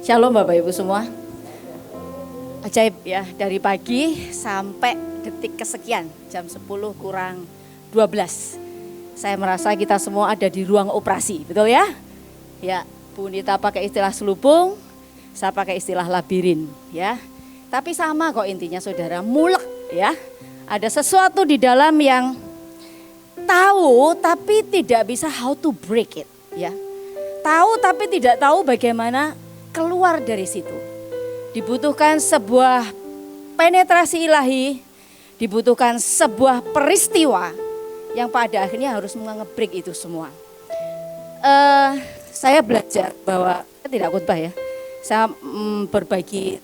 Shalom Bapak Ibu semua. Ajaib ya, dari pagi sampai detik kesekian, jam 10 kurang 12. Saya merasa kita semua ada di ruang operasi, betul ya? Ya, Bu Nita pakai istilah selubung, saya pakai istilah labirin ya. Tapi sama kok intinya saudara, mulek ya. Ada sesuatu di dalam yang tahu tapi tidak bisa how to break it ya. Tahu tapi tidak tahu bagaimana keluar dari situ. Dibutuhkan sebuah penetrasi ilahi, dibutuhkan sebuah peristiwa yang pada akhirnya harus nge-break itu semua. Saya belajar bahwa saya tidak khotbah ya. Saya berbagi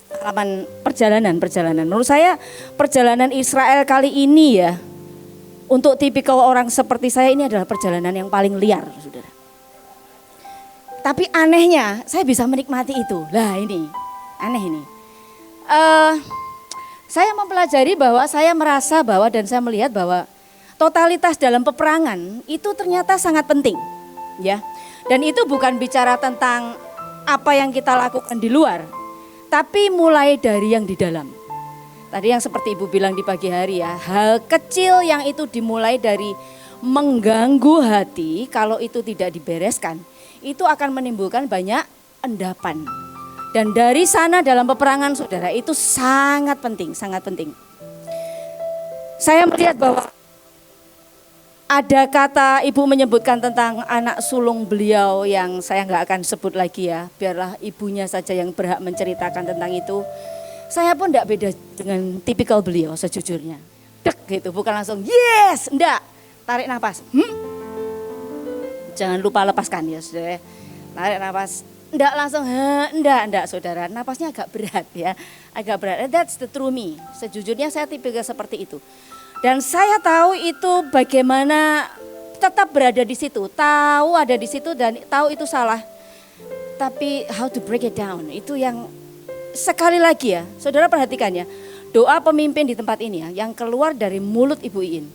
pengalaman perjalanan. Menurut saya perjalanan Israel kali ini ya, untuk tipikal orang seperti saya ini adalah perjalanan yang paling liar, saudara. Tapi anehnya saya bisa menikmati itu. Lah ini, aneh ini. Saya mempelajari bahwa saya merasa bahwa dan saya melihat bahwa totalitas dalam peperangan itu ternyata sangat penting. Ya. Dan itu bukan bicara tentang apa yang kita lakukan di luar, tapi mulai dari yang di dalam. Tadi yang seperti Ibu bilang di pagi hari ya, hal kecil yang itu dimulai dari mengganggu hati, kalau itu tidak dibereskan, itu akan menimbulkan banyak endapan. Dan dari sana dalam peperangan saudara itu sangat penting, sangat penting. Saya melihat bahwa ada kata Ibu menyebutkan tentang anak sulung beliau yang saya nggak akan sebut lagi ya. Biarlah ibunya saja yang berhak menceritakan tentang itu. Saya pun enggak beda dengan tipikal beliau sejujurnya. Dek gitu, bukan langsung yes, enggak. Tarik nafas. Jangan lupa lepaskan ya saudara. Tarik nafas. Enggak langsung enggak saudara. Napasnya agak berat ya. Agak berat. That's the true me. Sejujurnya saya tipikal seperti itu. Dan saya tahu itu bagaimana tetap berada di situ. Tahu ada di situ dan tahu itu salah. Tapi how to break it down. Itu yang sekali lagi ya. Saudara perhatikan ya. Doa pemimpin di tempat ini ya. Yang keluar dari mulut Ibu Iin.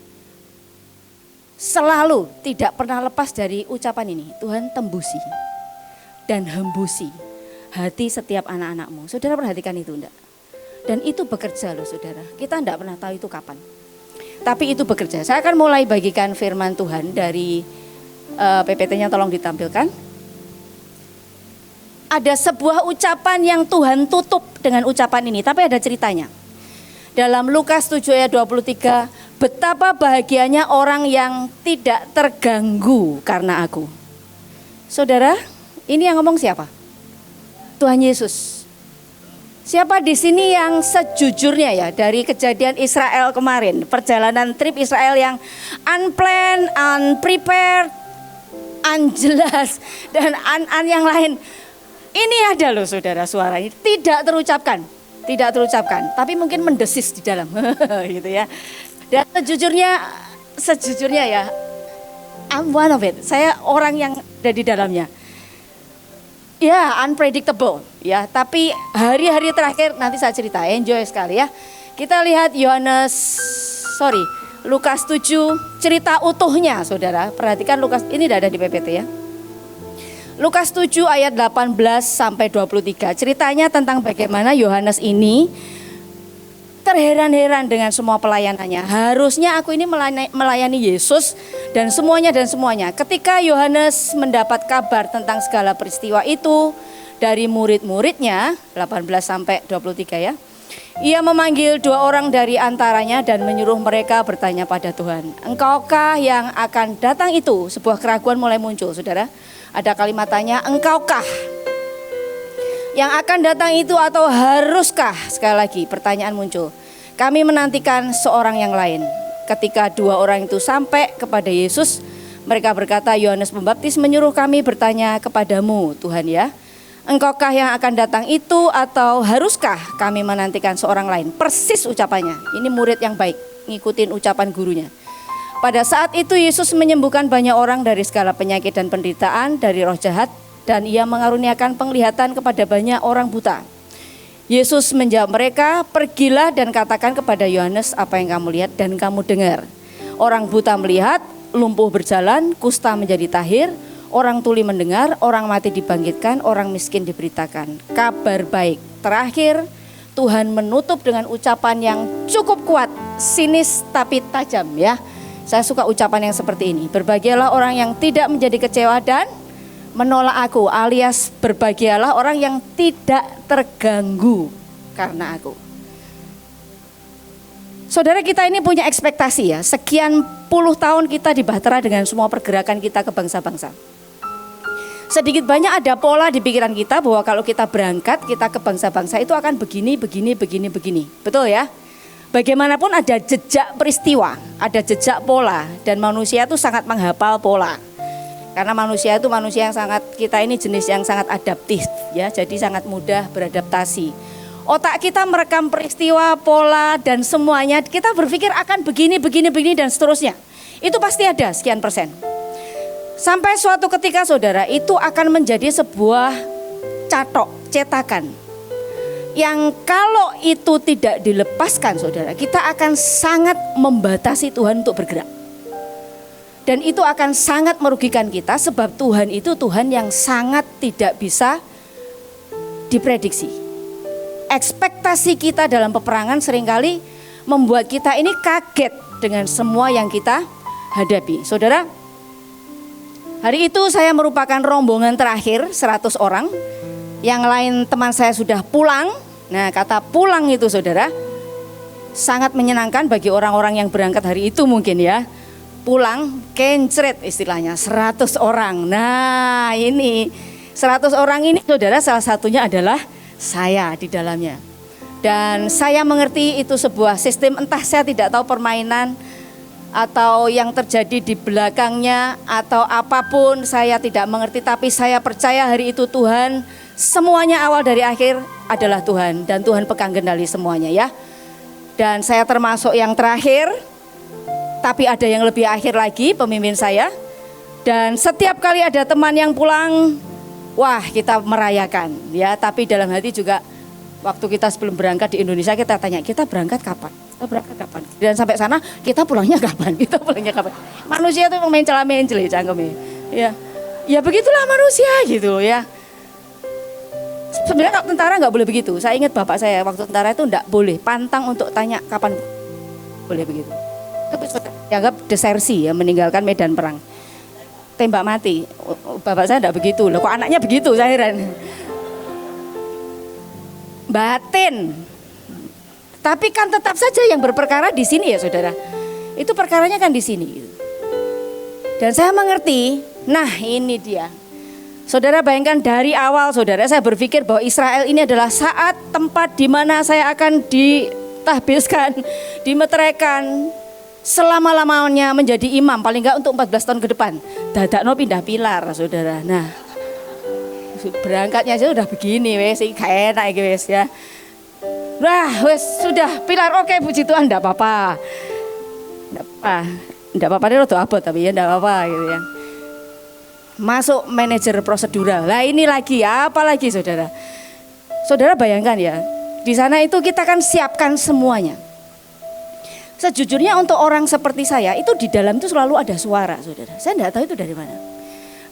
Selalu tidak pernah lepas dari ucapan ini. Tuhan tembusi dan hembusi hati setiap anak-anakmu. Saudara perhatikan itu enggak? Dan itu bekerja loh saudara. Kita enggak pernah tahu itu kapan. Tapi itu bekerja. Saya akan mulai bagikan firman Tuhan dari PPT-nya tolong ditampilkan. Ada sebuah ucapan yang Tuhan tutup dengan ucapan ini. Tapi ada ceritanya. Dalam Lukas 7 ayat 23, betapa bahagianya orang yang tidak terganggu karena aku. Saudara, ini yang ngomong siapa? Tuhan Yesus. Siapa di sini yang sejujurnya ya dari kejadian Israel kemarin, perjalanan trip Israel yang unplanned, unprepared, unjelas dan yang lain. Ini ada loh saudara suaranya tidak terucapkan, tapi mungkin mendesis di dalam, gitu ya. Dan sejujurnya ya, I'm one of it. Saya orang yang ada di dalamnya. Ya, unpredictable ya, tapi hari-hari terakhir nanti saya cerita, enjoy sekali ya. Kita lihat Lukas 7 cerita utuhnya saudara. Perhatikan Lukas, ini tidak ada di PPT ya. Lukas 7 ayat 18 sampai 23. Ceritanya tentang bagaimana Yohanes ini terheran-heran dengan semua pelayanannya. Harusnya aku ini melayani Yesus dan semuanya. Ketika Yohanes mendapat kabar tentang segala peristiwa itu dari murid-muridnya, 18 sampai 23 ya. Ia memanggil 2 orang dari antaranya dan menyuruh mereka bertanya pada Tuhan. Engkaukah yang akan datang itu? Sebuah keraguan mulai muncul saudara. Ada kalimat tanya, engkaukah yang akan datang itu atau haruskah? Sekali lagi pertanyaan muncul. Kami menantikan seorang yang lain. Ketika 2 orang itu sampai kepada Yesus, mereka berkata, Yohanes Pembaptis menyuruh kami bertanya kepadamu Tuhan ya. Engkaukah yang akan datang itu atau haruskah kami menantikan seorang lain? Persis ucapannya. Ini murid yang baik, ngikutin ucapan gurunya. Pada saat itu Yesus menyembuhkan banyak orang dari segala penyakit dan penderitaan, dari roh jahat, dan ia mengaruniakan penglihatan kepada banyak orang buta. Yesus menjawab mereka, pergilah dan katakan kepada Yohanes apa yang kamu lihat dan kamu dengar. Orang buta melihat, lumpuh berjalan, kusta menjadi tahir, Orang tuli mendengar, orang mati dibangkitkan, orang miskin diberitakan kabar baik. Terakhir, Tuhan menutup dengan ucapan yang cukup kuat, sinis tapi tajam ya. Saya suka ucapan yang seperti ini. Berbahagialah orang yang tidak menjadi kecewa dan menolak aku, alias berbahagialah orang yang tidak terganggu karena aku. Saudara, kita ini punya ekspektasi ya, sekian puluh tahun kita dibahtera dengan semua pergerakan kita ke bangsa-bangsa. Sedikit banyak ada pola di pikiran kita bahwa kalau kita berangkat, kita ke bangsa-bangsa itu akan begini. Betul ya? Bagaimanapun ada jejak peristiwa, ada jejak pola, dan manusia itu sangat menghafal pola. Karena manusia itu manusia yang sangat, kita ini jenis yang sangat adaptif ya, jadi sangat mudah beradaptasi. Otak kita merekam peristiwa, pola, dan semuanya, kita berpikir akan begini, dan seterusnya. Itu pasti ada sekian persen. Sampai suatu ketika saudara, itu akan menjadi sebuah cetakan. Yang kalau itu tidak dilepaskan saudara, kita akan sangat membatasi Tuhan untuk bergerak. Dan itu akan sangat merugikan kita, sebab Tuhan itu Tuhan yang sangat tidak bisa diprediksi. Ekspektasi kita dalam peperangan seringkali membuat kita ini kaget dengan semua yang kita hadapi. Saudara, hari itu saya merupakan rombongan terakhir 100 orang. Yang lain teman saya sudah pulang. Nah, kata pulang itu saudara sangat menyenangkan bagi orang-orang yang berangkat hari itu mungkin ya. Pulang kencret istilahnya 100 orang. Nah, ini 100 orang ini saudara salah satunya adalah saya di dalamnya. Dan saya mengerti itu sebuah sistem, entah saya tidak tahu permainan atau yang terjadi di belakangnya atau apapun, saya tidak mengerti, tapi saya percaya hari itu Tuhan, semuanya awal dari akhir adalah Tuhan, dan Tuhan pegang kendali semuanya ya. Dan saya termasuk yang terakhir, tapi ada yang lebih akhir lagi, pemimpin saya. Dan setiap kali ada teman yang pulang, wah kita merayakan ya, tapi dalam hati juga waktu kita sebelum berangkat di Indonesia kita tanya, kita berangkat kapan? Dan sampai sana kita pulangnya kapan? Manusia itu main celah-mencel cangkemnya. Ya. Ya begitulah manusia gitu ya. Sebenarnya kalau tentara nggak boleh begitu. Saya ingat bapak saya waktu tentara itu nggak boleh pantang untuk tanya kapan boleh begitu. Tapi dianggap desersi ya, meninggalkan medan perang. Tembak mati. Bapak saya enggak begitu. Loh kok anaknya begitu, saya heran. Batin. Tapi kan tetap saja yang berperkara di sini ya saudara. Itu perkaranya kan di sini. Dan saya mengerti, nah ini dia. Saudara bayangkan dari awal saudara saya berpikir bahwa Israel ini adalah saat tempat di mana saya akan ditahbiskan, dimeteraikan. Selama-lamanya menjadi imam, paling enggak untuk 14 tahun ke depan. Dadakno pindah pilar saudara. Nah berangkatnya aja udah begini wes, gak enak wes ya. Nah wes sudah pilar, oke puji Tuhan, enggak apa-apa. Enggak apa-apa ini rodo abot tapi ya enggak apa-apa gitu ya. Masuk manajer prosedural. Lah ini lagi apa lagi saudara? Saudara bayangkan ya, di sana itu kita kan siapkan semuanya. Sejujurnya untuk orang seperti saya itu di dalam itu selalu ada suara saudara. Saya enggak tahu itu dari mana.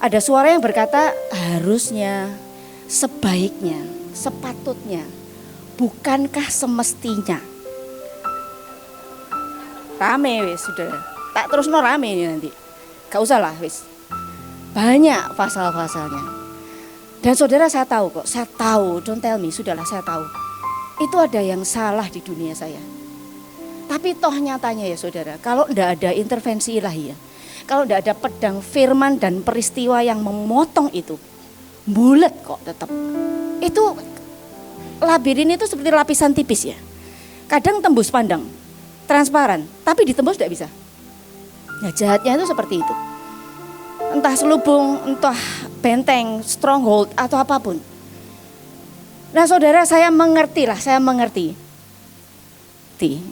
Ada suara yang berkata harusnya, sebaiknya, sepatutnya, bukankah semestinya. Rame wis saudara. Tak terus no rame ini nanti. Gak usah lah wis. Banyak pasal-pasalnya. Dan saudara saya tahu kok, saya tahu, don't tell me, sudahlah saya tahu. Itu ada yang salah di dunia saya. Tapi toh nyatanya ya saudara, kalau tidak ada intervensi ilahi ya, kalau tidak ada pedang firman dan peristiwa yang memotong itu, bulat kok tetap. Itu labirin itu seperti lapisan tipis ya. Kadang tembus pandang, transparan, tapi ditembus tidak bisa. Nah jahatnya itu seperti itu. Entah selubung, entah benteng, stronghold atau apapun. Nah saudara saya mengerti.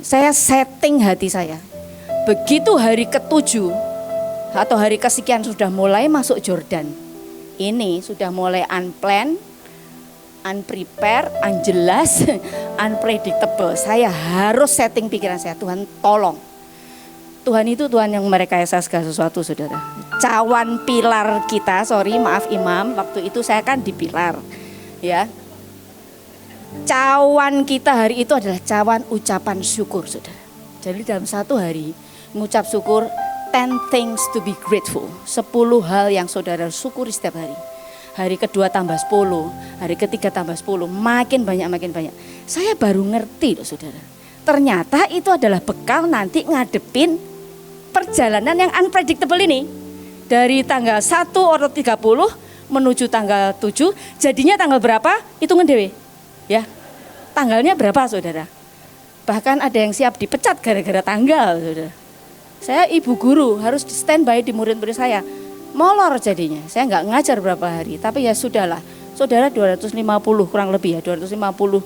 Saya setting hati saya. Begitu hari ke-7 atau hari kesekian sudah mulai masuk Jordan. Ini sudah mulai unplanned, unprepared, unjelas, unpredictable. Saya harus setting pikiran saya, Tuhan tolong. Tuhan itu Tuhan yang merekayasa segala sesuatu saudara. cawan pilar kita. Sorry, maaf Imam, waktu itu saya kan di pilar. Ya. Cawan kita hari itu adalah cawan ucapan syukur, Saudara. Jadi dalam satu hari mengucap syukur 10 things to be grateful. 10 hal yang saudara syukuri setiap hari. Hari kedua tambah 10, hari ketiga tambah 10, makin banyak. Saya baru ngerti loh saudara. Ternyata itu adalah bekal nanti ngadepin perjalanan yang unpredictable ini. Dari tanggal 1 atau 30 menuju tanggal 7, jadinya tanggal berapa? Hitungan dewe. Ya. Tanggalnya berapa saudara? Bahkan ada yang siap dipecat gara-gara tanggal saudara. Saya ibu guru, harus standby di murid-murid saya. Molor jadinya, saya nggak ngajar berapa hari, tapi ya sudahlah. Saudara 250 kurang lebih ya, 250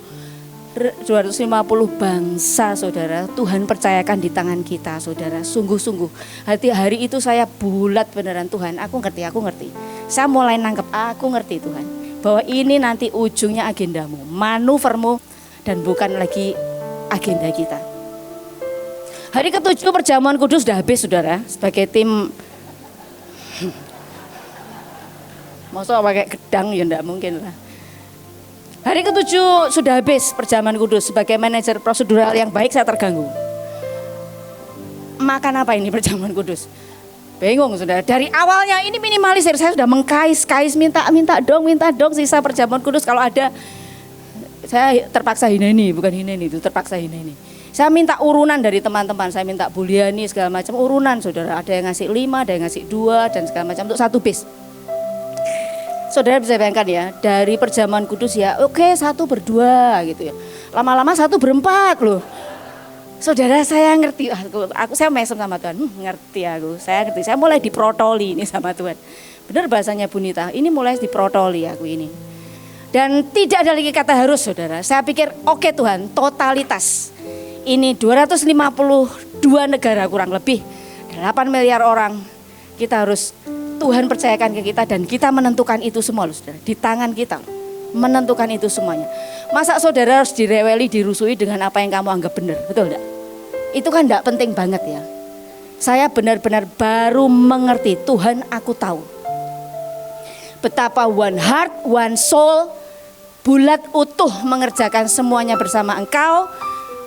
bangsa saudara, Tuhan percayakan di tangan kita saudara, sungguh-sungguh. Hari itu saya bulat beneran Tuhan, aku ngerti. Saya mulai nangkep, aku ngerti Tuhan. Bahwa ini nanti ujungnya agendamu, manuvermu dan bukan lagi agenda kita. Hari ke-7 perjamuan kudus sudah habis saudara, sebagai tim. Masa pakai gedang ya enggak mungkin lah. Hari ke-7 sudah habis perjamuan kudus. Sebagai manajer prosedural yang baik saya terganggu. Makan apa ini perjamuan kudus? Bingung saudara. Dari awalnya ini minimalisir. Saya sudah mengkais-kais minta dong sisa perjamuan kudus kalau ada. Saya terpaksa ini bukan ini itu terpaksa ini. Saya minta urunan dari teman-teman. Saya minta buliani segala macam urunan saudara. Ada yang ngasih 5, ada yang ngasih 2 dan segala macam untuk satu bis. Saudara bisa bayangkan ya, dari perjamuan kudus ya, oke 1 berdua gitu ya. Lama-lama 1 berempat loh. Saudara saya ngerti, saya mesem sama Tuhan, ngerti aku, saya mulai diprotoli ini sama Tuhan. Benar bahasanya Bunita, ini mulai diprotoli aku ini. Dan tidak ada lagi kata harus saudara, saya pikir oke Tuhan, totalitas. Ini 252 negara kurang lebih, 8 miliar orang, kita harus Tuhan percayakan ke kita dan kita menentukan itu semua loh saudara. Di tangan kita menentukan itu semuanya. Masa saudara harus direweli, dirusui dengan apa yang kamu anggap benar, betul enggak? Itu kan enggak penting banget ya. Saya benar-benar baru mengerti, Tuhan aku tahu betapa one heart, one soul, bulat utuh mengerjakan semuanya bersama Engkau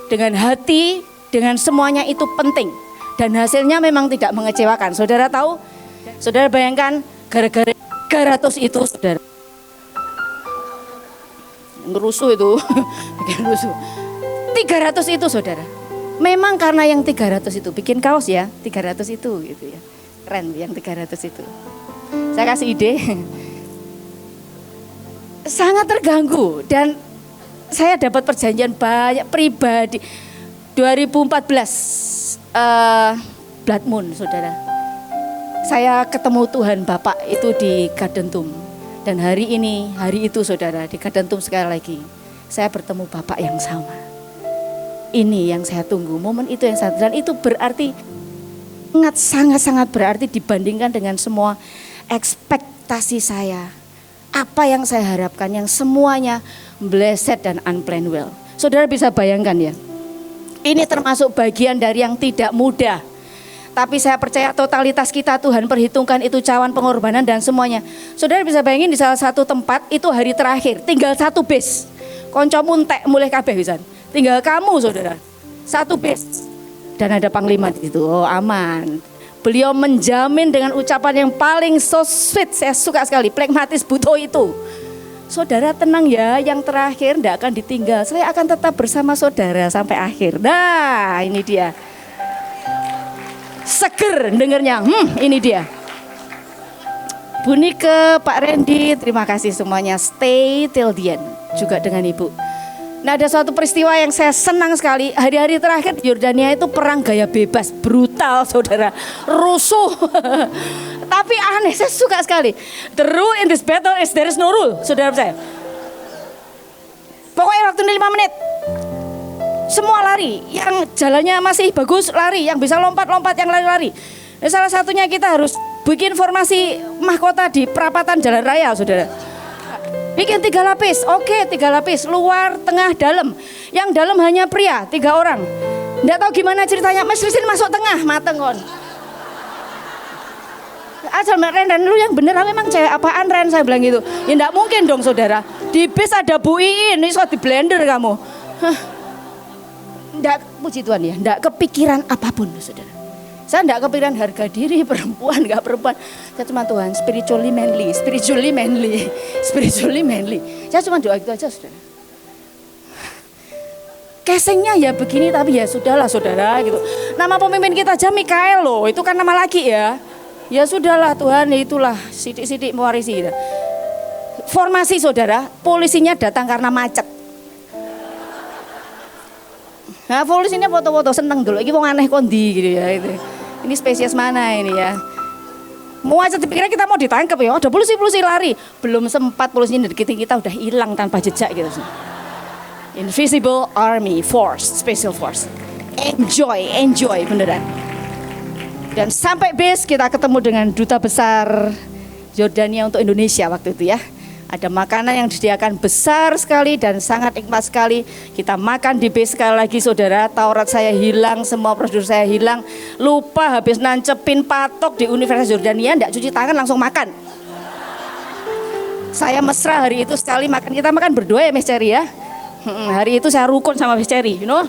dengan hati, dengan semuanya itu penting. Dan hasilnya memang tidak mengecewakan. Saudara tahu? Saudara bayangkan gara-gara 300 itu saudara. Ngerusuh itu, bikin rusuh. 300 itu saudara. Memang karena yang 300 itu bikin kaos ya, 300 itu gitu ya. Keren yang 300 itu. Saya kasih ide. Sangat terganggu dan saya dapat perjanjian banyak pribadi. 2014 Blood Moon saudara. Saya ketemu Tuhan Bapak itu di Gadentum. Dan hari itu saudara, di Gadentum sekali lagi. Saya bertemu Bapak yang sama. Ini yang saya tunggu, momen itu yang saya, dan itu berarti sangat-sangat berarti dibandingkan dengan semua ekspektasi saya. Apa yang saya harapkan, yang semuanya blessed dan unplanned well. Saudara bisa bayangkan ya, ini termasuk bagian dari yang tidak mudah. Tapi saya percaya totalitas kita Tuhan perhitungkan itu cawan pengorbanan dan semuanya. Saudara bisa bayangin di salah satu tempat itu hari terakhir, tinggal 1 bis. Koncomu entek mulai kabeh pisan. Tinggal kamu saudara, 1 bis. Dan ada panglima di situ, oh aman. Beliau menjamin dengan ucapan yang paling so sweet, saya suka sekali, pragmatis butuh itu. Saudara tenang ya, yang terakhir tidak akan ditinggal. Saya akan tetap bersama saudara sampai akhir. Nah ini dia. Seger dengernya, ini dia. Bunyi ke Pak Randy, terima kasih semuanya. Stay till the end, juga dengan Ibu. Nah ada suatu peristiwa yang saya senang sekali. Hari-hari terakhir di Yordania itu perang gaya bebas, brutal saudara, rusuh. Tapi aneh, saya suka sekali. The rule in this battle is there is no rule, saudara saya. Pokoknya waktu 5 menit. Semua lari, yang jalannya masih bagus lari, yang bisa lompat-lompat yang lari-lari. Nah, salah satunya kita harus bikin formasi mahkota di perapatan jalan raya, saudara. Bikin 3 lapis, oke 3 lapis, luar, tengah, dalam. Yang dalam hanya pria, 3 orang. Nggak tahu gimana ceritanya, Mas Rizin masuk tengah, mateng kon. aja Ren, lu yang bener memang cewek apaan Ren, saya bilang gitu. Ya enggak mungkin dong saudara, di bis ada Bu Iin, ini so di blender kamu. Enggak, puji Tuhan ya, enggak kepikiran apapun saudara. Saya enggak kepikiran harga diri perempuan, enggak perempuan. Saya cuma Tuhan, spiritually manly. Saya cuma doa gitu aja saudara. Casingnya ya begini, tapi ya sudahlah saudara gitu. Nama pemimpin kita aja Mikael loh, itu kan nama laki ya. Ya sudahlah Tuhan, itulah sidik-sidik mewarisi. Formasi saudara, polisinya datang karena macet. Nah polisinya foto-foto seneng dulu, ini wong aneh kondi gitu ya. Ini spesies mana ini ya. Mau aja dipikirnya kita mau ditangkap ya, ada polisi lari. Belum sempat polisinya deketin kita udah hilang tanpa jejak gitu. Invisible Army Force, Special Force. Enjoy beneran. Dan sampai base kita ketemu dengan duta besar Yordania untuk Indonesia waktu itu ya. Ada makanan yang disediakan besar sekali dan sangat nikmat sekali. Kita makan di base sekali lagi saudara. Taurat saya hilang, semua prosedur saya hilang. Lupa habis nancepin patok di Universitas Yordania, enggak cuci tangan langsung makan. Saya mesra hari itu sekali makan. Kita makan berdua ya Miss Cherry ya. Hari itu saya rukun sama Miss Cherry, you know.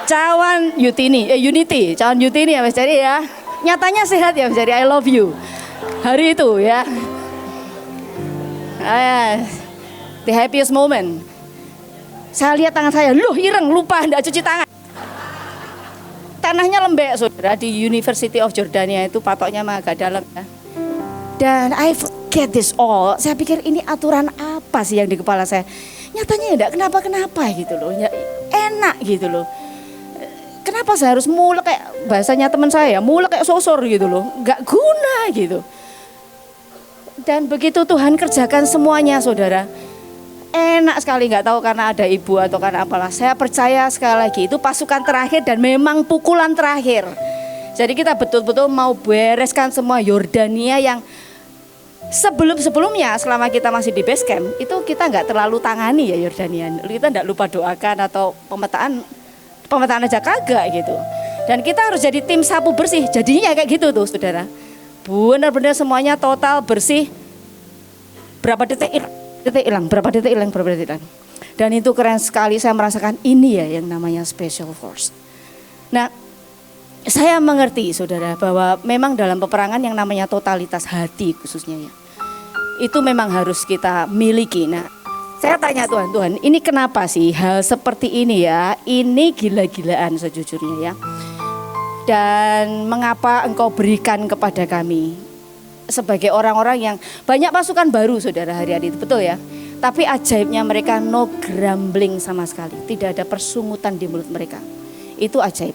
Cawan Unity ya Miss Cherry ya. Nyatanya sehat ya Miss Cherry, I love you. Hari itu ya. The happiest moment. Saya lihat tangan saya, loh ireng, lupa enggak cuci tangan. Tanahnya lembek saudara, di University of Jordania itu patoknya mah agak dalam ya. Dan I forget this all. Saya pikir ini aturan apa sih yang di kepala saya. Nyatanya ya enggak kenapa-kenapa gitu loh. Ya, enak gitu loh. Kenapa saya harus mulek kayak bahasanya teman saya, mulek kayak sosor gitu loh. Enggak guna gitu. Dan begitu Tuhan kerjakan semuanya saudara. Enak sekali, enggak tahu karena ada ibu atau karena apalah. Saya percaya sekali lagi itu pasukan terakhir dan memang pukulan terakhir. Jadi kita betul-betul mau bereskan semua Yordania yang sebelumnya selama kita masih di base camp itu kita nggak terlalu tangani ya Yordania. Kita nggak lupa doakan atau pemetaan aja kagak gitu. Dan kita harus jadi tim sapu bersih. Jadinya kayak gitu tuh saudara. Benar-benar semuanya total bersih. Berapa detik hilang. Dan itu keren sekali, saya merasakan ini ya yang namanya Special Force. Nah, saya mengerti saudara bahwa memang dalam peperangan yang namanya totalitas hati khususnya ya, itu memang harus kita miliki. Nah, saya tanya Tuhan, ini kenapa sih hal seperti ini ya? Ini gila-gilaan sejujurnya ya. Dan mengapa engkau berikan kepada kami sebagai orang-orang yang banyak pasukan baru saudara hari-hari itu, betul ya? Tapi ajaibnya mereka no grumbling sama sekali, tidak ada persungutan di mulut mereka. Itu ajaib.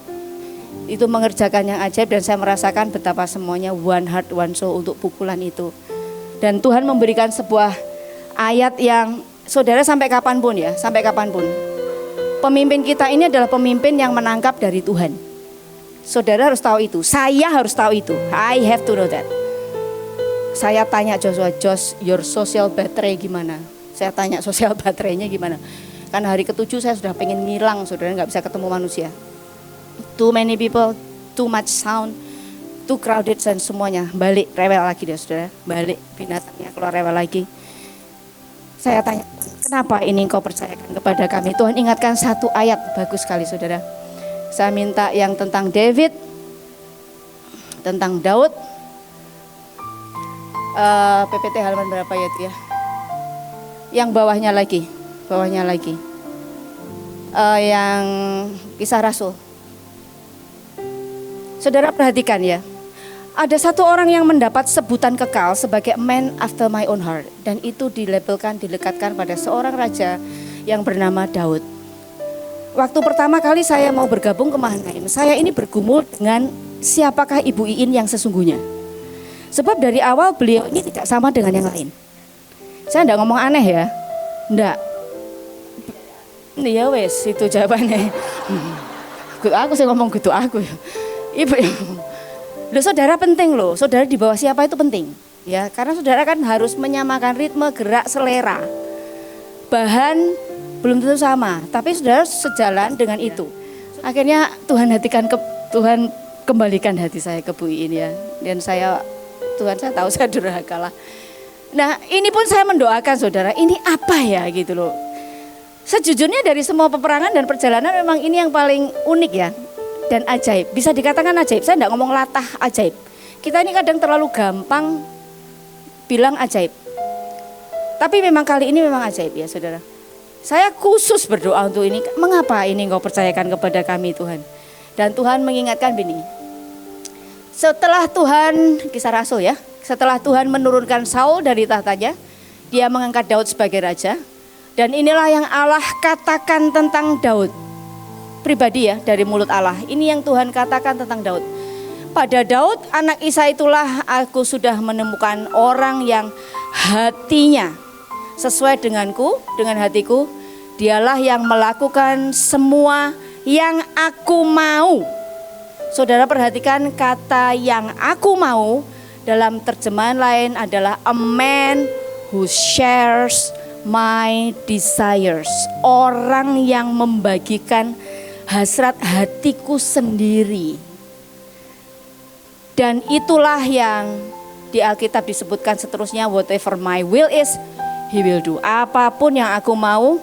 Itu mengerjakan yang ajaib dan saya merasakan betapa semuanya one heart one soul untuk pukulan itu. Dan Tuhan memberikan sebuah ayat yang saudara sampai kapanpun ya, sampai kapanpun. Pemimpin kita ini adalah pemimpin yang menangkap dari Tuhan. Saudara harus tahu itu, saya harus tahu itu. I have to know that. Saya tanya Joshua, your social battery gimana? Saya tanya sosial baterainya gimana? Karena hari ke-7 saya sudah pengen ngilang, saudara nggak bisa ketemu manusia. Too many people, too much sound, too crowded dan semuanya. Balik rewel lagi deh saudara, balik binatangnya keluar rewel lagi. Saya tanya, kenapa ini engkau percayakan kepada kami? Tuhan ingatkan satu ayat, bagus sekali saudara. Saya minta yang tentang David, tentang Daud. PPT halaman berapa ya itu ya? Yang bawahnya lagi. Yang Kisah Rasul. Saudara perhatikan ya. Ada satu orang yang mendapat sebutan kekal sebagai man after my own heart. Dan itu dilekatkan pada seorang raja yang bernama Daud. Waktu pertama kali saya mau bergabung ke Mahanaim, saya ini bergumul dengan siapakah Ibu Iin yang sesungguhnya. Sebab dari awal beliau ini tidak sama dengan yang lain. Saya enggak ngomong aneh ya. Enggak. Ya wes itu jawabannya. Aku sih ngomong gitu aku. Ibu. Loh saudara penting loh. Saudara di bawah siapa itu penting. Ya, karena saudara kan harus menyamakan ritme, gerak, selera. Bahan belum tentu sama, tapi saudara sejalan dengan itu. Akhirnya Tuhan kembalikan hati saya ke Bu Iin ya. Dan Tuhan saya tahu saya durhaka lah. Nah ini pun saya mendoakan saudara, ini apa ya gitu loh. Sejujurnya dari semua peperangan dan perjalanan memang ini yang paling unik ya. Dan ajaib, bisa dikatakan ajaib, saya tidak ngomong latah ajaib. Kita ini kadang terlalu gampang bilang ajaib. Tapi memang kali ini memang ajaib ya saudara. Saya khusus berdoa untuk ini, mengapa ini engkau percayakan kepada kami Tuhan. Dan Tuhan mengingatkan begini, setelah Tuhan, kisah Rasul ya, setelah Tuhan menurunkan Saul dari tahtanya, dia mengangkat Daud sebagai raja. Dan inilah yang Allah katakan tentang Daud. Pribadi ya, dari mulut Allah. Ini yang Tuhan katakan tentang Daud. Pada Daud, anak Isai itulah aku sudah menemukan orang yang hatinya sesuai denganku, dengan hatiku. Dialah yang melakukan semua yang aku mau. Saudara perhatikan kata yang aku mau. Dalam terjemahan lain adalah a man who shares my desires. Orang yang membagikan hasrat hatiku sendiri. Dan itulah yang di Alkitab disebutkan seterusnya, whatever my will is, he will do. Apapun yang aku mau,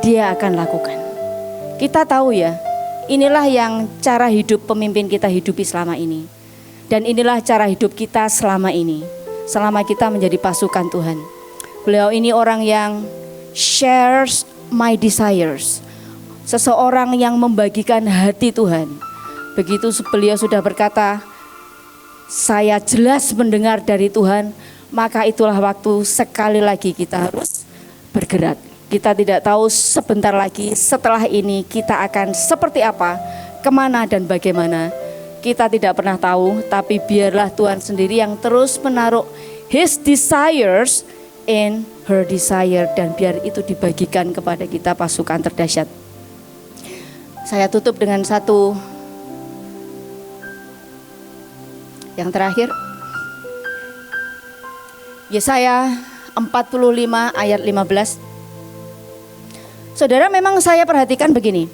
dia akan lakukan. Kita tahu ya, inilah yang cara hidup pemimpin kita hidupi selama ini. Dan inilah cara hidup kita selama ini, selama kita menjadi pasukan Tuhan. Beliau ini orang yang shares my desires. Seseorang yang membagikan hati Tuhan. Begitu beliau sudah berkata, saya jelas mendengar dari Tuhan, maka itulah waktu sekali lagi kita harus bergerak. Kita tidak tahu sebentar lagi setelah ini kita akan seperti apa, kemana dan bagaimana. Kita tidak pernah tahu, tapi biarlah Tuhan sendiri yang terus menaruh His desires in her desire. Dan biar itu dibagikan kepada kita pasukan terdahsyat. Saya tutup dengan satu yang terakhir. Yesaya 45 ayat 15. Saudara, memang saya perhatikan begini.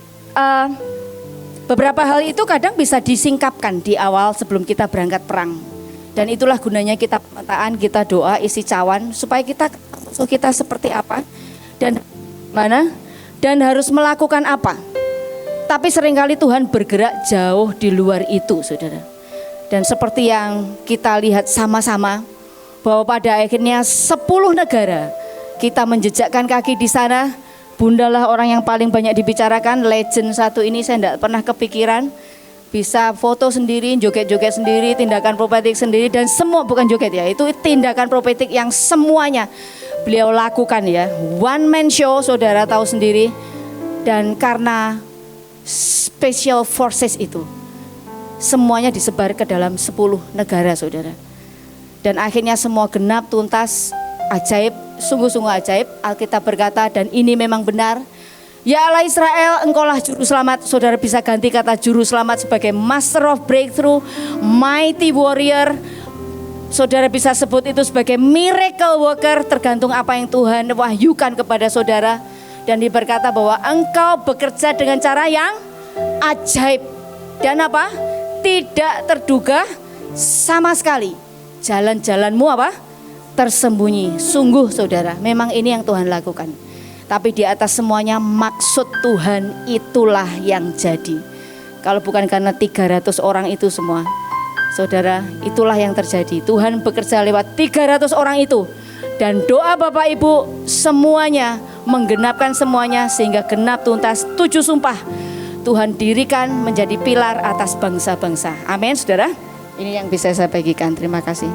Beberapa hal itu kadang bisa disingkapkan di awal sebelum kita berangkat perang. Dan itulah gunanya kita pemetaan, kita doa, isi cawan supaya kita seperti apa dan mana dan harus melakukan apa. Tapi seringkali Tuhan bergerak jauh di luar itu, saudara. Dan seperti yang kita lihat sama-sama, bahwa pada akhirnya 10 negara kita menjejakkan kaki di sana. Bundalah orang yang paling banyak dibicarakan. Legend satu ini saya tidak pernah kepikiran. Bisa foto sendiri, joget-joget sendiri, tindakan profetik sendiri. Dan semua, bukan joget ya, itu tindakan profetik yang semuanya beliau lakukan ya. One man show, saudara tahu sendiri. Dan karena special forces itu, semuanya disebar ke dalam 10 negara, saudara. Dan akhirnya semua genap, tuntas, ajaib, sungguh-sungguh ajaib. Alkitab berkata, dan ini memang benar. Ya Allah Israel, engkaulah juru selamat. Saudara bisa ganti kata juru selamat sebagai master of breakthrough, mighty warrior. Saudara bisa sebut itu sebagai miracle worker, tergantung apa yang Tuhan wahyukan kepada saudara. Dan diberkata bahwa engkau bekerja dengan cara yang ajaib. Dan apa? Tidak terduga sama sekali. Jalan-jalanmu apa? Tersembunyi. Sungguh saudara, memang ini yang Tuhan lakukan. Tapi di atas semuanya maksud Tuhan itulah yang jadi. Kalau bukan karena 300 orang itu semua, saudara, itulah yang terjadi. Tuhan bekerja lewat 300 orang itu. Dan doa Bapak Ibu semuanya menggenapkan semuanya sehingga genap tuntas 7 sumpah. Tuhan dirikan menjadi pilar atas bangsa-bangsa. Amin saudara. Ini yang bisa saya bagikan. Terima kasih.